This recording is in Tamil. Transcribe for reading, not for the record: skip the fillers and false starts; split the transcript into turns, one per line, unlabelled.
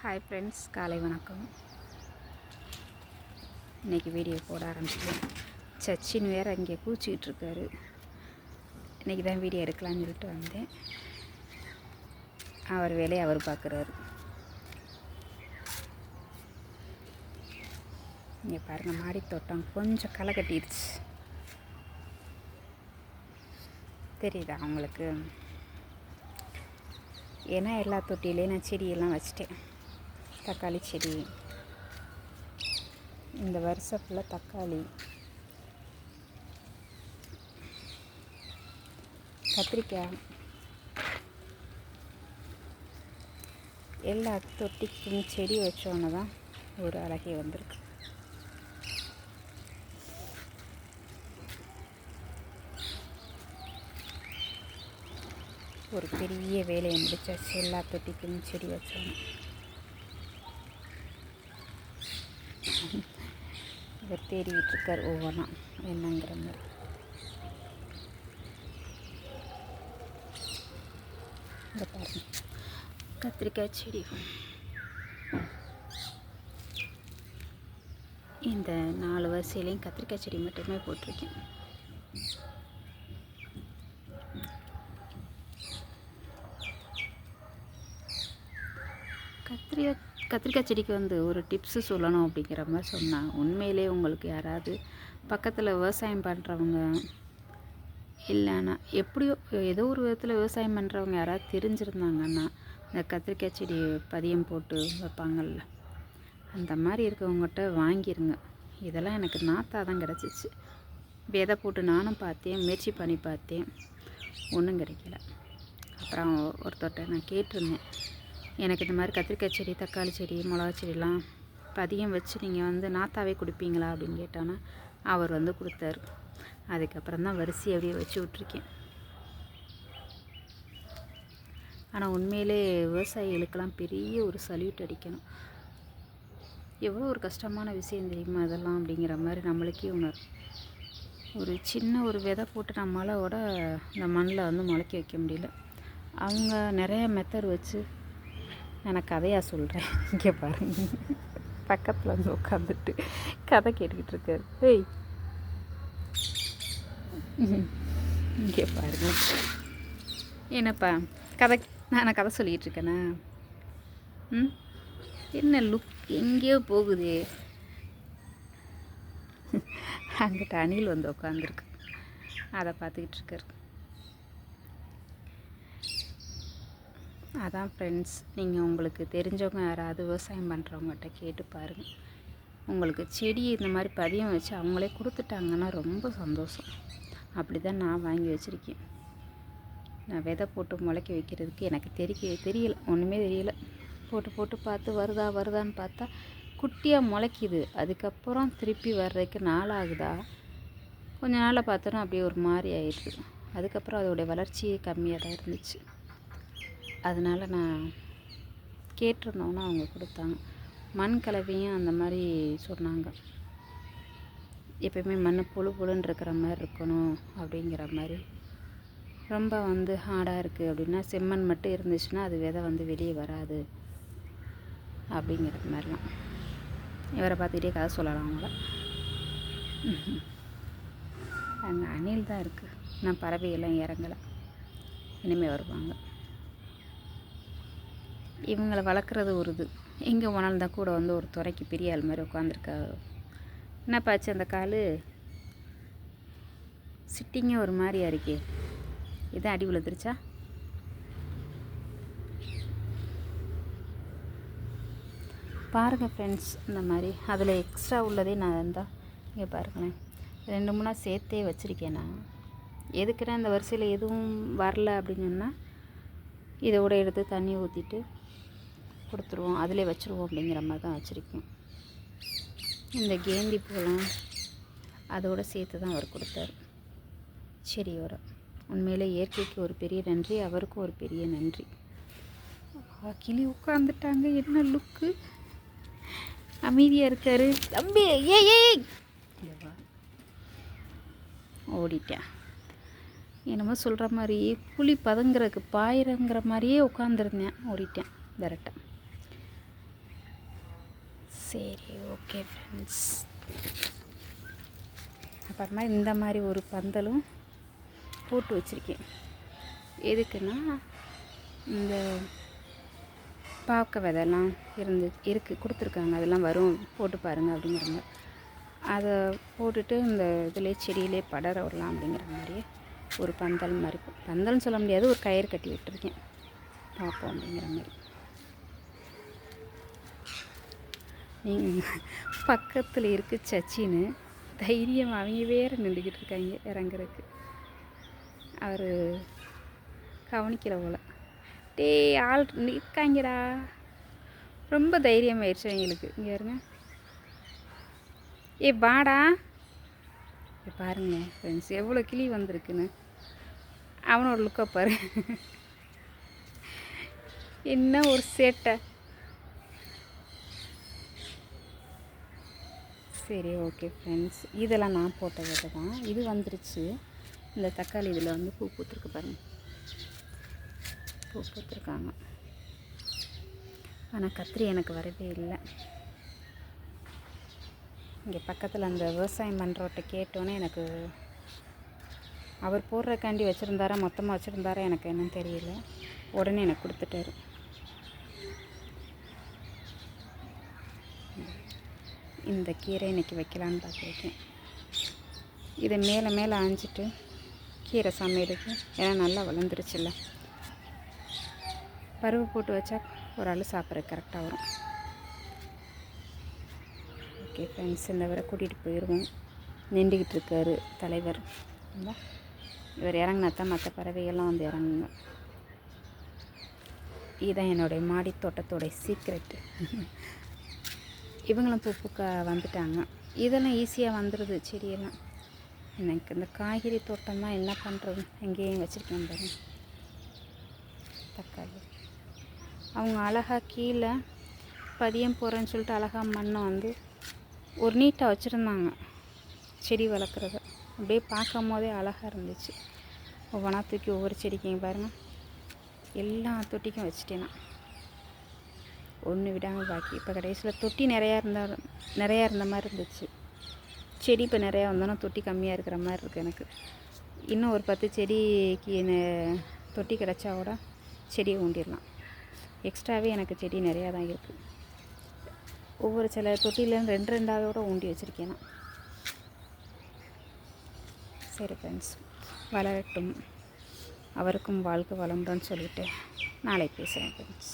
ஹாய் ஃப்ரெண்ட்ஸ், காலை வணக்கம். இன்றைக்கி வீடியோ போட ஆரம்பிச்சிட்டேன். சச்சின் வேறு இங்கே கூச்சிக்கிட்டு இருக்காரு. இன்றைக்கி தான் வீடியோ எடுக்கலான்னு சொல்லிட்டு வந்தேன். அவர் வேலையை அவர் பார்க்குறாரு. இங்கே பாருங்கள், மாடி தோட்டம் கொஞ்சம் களை கட்டிடுச்சு. தெரியுதா அவங்களுக்கு? ஏன்னா எல்லா தொட்டிலையும் நான் செடியெல்லாம் வச்சிட்டேன். தக்காளி செடி, இந்த வருஷம் ஃபுல்லாக தக்காளி, கத்திரிக்காய், எல்லா தொட்டிக்கும் செடி வச்சோன்னு தான் ஒரு அழகே வந்திருக்கு. ஒரு பெரிய வேலையை முடிச்சாச்சு. எல்லா தொட்டிக்கும் செடி வச்சோம். இவர் தேடிக்கிட்டு இருக்கார் ஒவ்வொன்றா என்னங்கிற மாதிரி. இந்த பாருங்க, கத்திரிக்காய் செடி. இந்த 4 வரிசையிலையும் கத்திரிக்காய் செடி மட்டுமே போட்டிருக்கேன். கத்திரிக்காய் செடிக்கு ஒரு டிப்ஸு சொல்லணும் அப்படிங்கிற மாதிரி சொன்னாங்க. உண்மையிலே உங்களுக்கு யாராவது பக்கத்தில் விவசாயம் பண்ணுறவங்க இல்லைன்னா எப்படியோ ஏதோ ஒரு விதத்தில் விவசாயம் பண்ணுறவங்க யாராவது தெரிஞ்சுருந்தாங்கன்னா இந்த கத்திரிக்காய் செடி பதியம் போட்டு வைப்பாங்கள்ல, அந்த மாதிரி இருக்கவங்ககிட்ட வாங்கிருங்க. இதெல்லாம் எனக்கு நாத்தா தான் கிடச்சிச்சு. விதை போட்டு நானும் பார்த்தேன், முயற்சி பண்ணி பார்த்தேன், ஒன்றும் கிடைக்கல. அப்புறம் ஒருத்தர்கிட்ட நான் கேட்டிருந்தேன், எனக்கு இந்த மாதிரி கத்திரிக்காய் செடி, தக்காளி செடி, மிளகா செடிலாம் பதியம் வச்சு நீங்கள் நாத்தாவே கொடுப்பீங்களா அப்படின்னு கேட்டானா அவர் கொடுத்தாரு. அதுக்கப்புறம் தான் வரிசை அப்படியே வச்சு விட்ருக்கேன். ஆனால் உண்மையிலே விவசாயிகளுக்கெல்லாம் பெரிய ஒரு சல்யூட் அடிக்கணும். எவ்வளோ ஒரு கஷ்டமான விஷயம் தெரியுமா அதெல்லாம் அப்படிங்கிற மாதிரி நம்மளுக்கே உணரும். ஒரு சின்ன ஒரு விதை போட்டு நம்மளால் இந்த மண்ணில் முளைக்க வைக்க முடியல. அவங்க நிறைய மெத்தட் வச்சு நான் கதையாக சொல்கிறேன். இங்கே பாருங்க, பக்கத்தில் உட்காந்துட்டு கதை கேட்டுக்கிட்டு இருக்காரு. ஏய், இங்கே பாருங்க. என்னப்பா நான் கதை சொல்லிகிட்டு இருக்கேனா? என்ன லுக் எங்கேயோ போகுது. அங்கிட்ட அணில் உட்காந்துருக்கு, அதை பார்த்துக்கிட்டு இருக்காரு. அதான் ஃப்ரெண்ட்ஸ், நீங்கள் உங்களுக்கு தெரிஞ்சவங்க யாராவது விவசாயம் பண்ணுறவங்ககிட்ட கேட்டு பாருங்கள். உங்களுக்கு செடி இந்த மாதிரி பதியம் வச்சு அவங்களே கொடுத்துட்டாங்கன்னா ரொம்ப சந்தோஷம். அப்படி தான் நான் வாங்கி வச்சுருக்கேன். நான் விதை போட்டு முளைக்க வைக்கிறதுக்கு எனக்கு தெரியல, ஒன்றுமே தெரியல. போட்டு பார்த்து வருதான்னு பார்த்தா குட்டியாக முளைக்குது. அதுக்கப்புறம் திருப்பி வர்றதுக்கு நாளாகுதா, கொஞ்ச நாளில் பார்த்தோன்னா அப்படியே ஒரு மாதிரி ஆயிடுது. அதுக்கப்புறம் அதோடைய வளர்ச்சியே கம்மியாக தான் இருந்துச்சு. அதனால் நான் கேட்டிருந்தோன்னா அவங்க கொடுத்தாங்க. மண் கலவையும் அந்த மாதிரி சொன்னாங்க. எப்பயுமே மண் புழுன்னு இருக்கிற மாதிரி இருக்கணும் அப்படிங்கிற மாதிரி. ரொம்ப ஹார்டாக இருக்குது அப்படின்னா செம்மண் மட்டும் இருந்துச்சுன்னா அது விதை வெளியே வராது அப்படிங்கிற மாதிரிலாம். இவரை பார்த்துக்கிட்டே கதை சொல்லலாம் அவங்கள. அங்கே அணில் தான் இருக்குது. நான் பறவையெல்லாம் இறங்கலை, இனிமேல் வருவாங்க. இவங்களை வளர்க்குறது ஒரு இது. எங்கே போனாலும் தான் கூட ஒரு துறைக்கு பெரிய ஆள் மாதிரி உட்காந்துருக்கா. என்னப்பாச்சு அந்த கால் சிட்டிங்கே ஒரு மாதிரியா இருக்கே, இதான் அடி விழுந்துருச்சா? பாருங்கள் ஃப்ரெண்ட்ஸ், இந்த மாதிரி அதில் எக்ஸ்ட்ரா உள்ளதே நான் இருந்தால் இங்கே பாருங்களேன், 2-3 சேர்த்தே வச்சுருக்கேன். நான் எதுக்குன்னா இந்த வரிசையில் எதுவும் வரல அப்படின்னு சொன்னால் இதோட எடுத்து தண்ணி ஊற்றிட்டு கொடுத்துருவோம், அதிலே வச்சுருவோம் அப்படிங்கிற மாதிரி தான் வச்சுருக்கேன். இந்த கேந்தி பூலாம் அதோடு சேர்த்து தான் அவர் கொடுத்தார் செடியோட. உண்மையிலே இயற்கைக்கு ஒரு பெரிய நன்றி, அவருக்கும் ஒரு பெரிய நன்றி. கிளி உட்காந்துட்டாங்க, என்ன லுக்கு, அமைதியாக இருக்காரு தம்பி. ஏய் ஓடிட்டேன். என்னமோ சொல்கிற மாதிரி புலி பதங்கிறதுக்கு பாயிரங்கிற மாதிரியே உட்காந்துருந்தேன், ஓடிட்டேன் டேரெக்டாக. சரி, ஓகே ஃப்ரெண்ட்ஸ். அப்புறமா இந்த மாதிரி ஒரு பந்தலும் போட்டு வச்சுருக்கேன். எதுக்குன்னா, இந்த பாக்க விதைலாம் இருக்குது கொடுத்துருக்காங்க, அதெல்லாம் வரும் போட்டு பாருங்கள் அப்படிங்கிற மாதிரி. அதை போட்டுட்டு இந்த இதிலே செடியிலே படர விடலாம் அப்படிங்கிற மாதிரி ஒரு பந்தல் மாதிரி, பந்தல்னு சொல்ல முடியாது, ஒரு கயிறு கட்டி விட்டுருக்கேன், பார்ப்போம் அப்படிங்கிற மாதிரி. நீங்கள் பக்கத்தில் இருக்கு சச்சின்னு தைரியம் அவங்க வேறு நின்றுக்கிட்டு இருக்காங்க இறங்குறதுக்கு. அவர் கவனிக்கல போல். டே ஆள் நிற்காங்கடா, ரொம்ப தைரியம் ஆயிடுச்சு அவங்களுக்கு. இங்கே இருங்க, ஏ வாடா. பாருங்க ஃப்ரெண்ட்ஸ், எவ்வளோ கிளி வந்திருக்குன்னு. அவனோட லுக்கை பாரு, என்ன ஒரு சேட்டை. சரி, ஓகே ஃப்ரெண்ட்ஸ், இதெல்லாம் நான் போட்ட விதை தான். இது வந்துருச்சு. இந்த தக்காளி இதில் வந்து பூ பூத்துருக்கு பாருங்கள், பூ பூத்துருக்காங்க. ஆனால் கத்திரி எனக்கு வரவே இல்லை. இங்கே பக்கத்தில் அந்த விவசாயம் பண்ணுறவர்கிட்ட கேட்டோன்னே எனக்கு, அவர் போடுறக்காண்டி வச்சுருந்தாரா மொத்தமாக வச்சுருந்தாரா எனக்கு என்னன்னு தெரியல, உடனே எனக்கு கொடுத்துட்டாரு. இந்த கீரை இன்றைக்கி வைக்கலான்னு பார்த்துருக்கேன். இதை மேலே மேலே ஆஞ்சிட்டு கீரை சமையலுக்கு, ஏன்னா நல்லா வளர்ந்துருச்சுல்ல, பருவு போட்டு வச்சா ஒரு ஆள் சாப்பிட்றது கரெக்டாக வரும். ஓகே ஃப்ரெண்ட்ஸ், இந்த வரை கூட்டிகிட்டு போயிடுவோம். நின்றுக்கிட்டு இருக்கார் தலைவர். இவர் இறங்கினா தான் மற்ற பறவைகள்லாம் வந்து இறங்குங்க. இதுதான் என்னுடைய மாடி தோட்டத்தோடைய சீக்ரெட்டு. இவங்களும் பூ பூக்க வந்துட்டாங்க. இதெல்லாம் ஈஸியாக வந்துடுது செடியெல்லாம். எனக்கு இந்த காய்கறி தோட்டம் தான் என்ன பண்ணுறது, எங்கேயும் வச்சுருக்கேன் பாருங்க. தக்காளி அவங்க அழகாக கீழே பதியம் போகிறேன்னு சொல்லிட்டு அழகாக மண்ணை வந்து ஒரு நீட்டாக வச்சுருந்தாங்க. செடி வளர்க்குறத அப்படியே பார்க்கும் போதே அழகாக இருந்துச்சு. ஒவ்வொன்றா தூக்கி ஒவ்வொரு செடிக்கும் பாருங்கள், எல்லா தொட்டிக்கும் வச்சுட்டேன் நான், ஒன்று விடாமல் பாக்கி. இப்போ கடைசியில் தொட்டி நிறையா இருந்த மாதிரி இருந்துச்சு. செடி இப்போ நிறையா வந்தோன்னா தொட்டி கம்மியாக இருக்கிற மாதிரி இருக்குது எனக்கு. இன்னும் ஒரு 10 செடிக்கு தொட்டி கிடச்சா கூட செடியை ஊண்டிடலாம். எக்ஸ்ட்ராவே எனக்கு செடி நிறையா தான் இருக்குது. ஒவ்வொரு சில தொட்டியிலேருந்து 2 கூட ஊண்டி வச்சுருக்கேன் நான். சரி ஃப்ரெண்ட்ஸ், வளரட்டும், அவருக்கும் வாழ்க்கை வளமுடன் சொல்லிவிட்டு நாளைக்கு பேசுகிறேன் ஃப்ரெண்ட்ஸ்.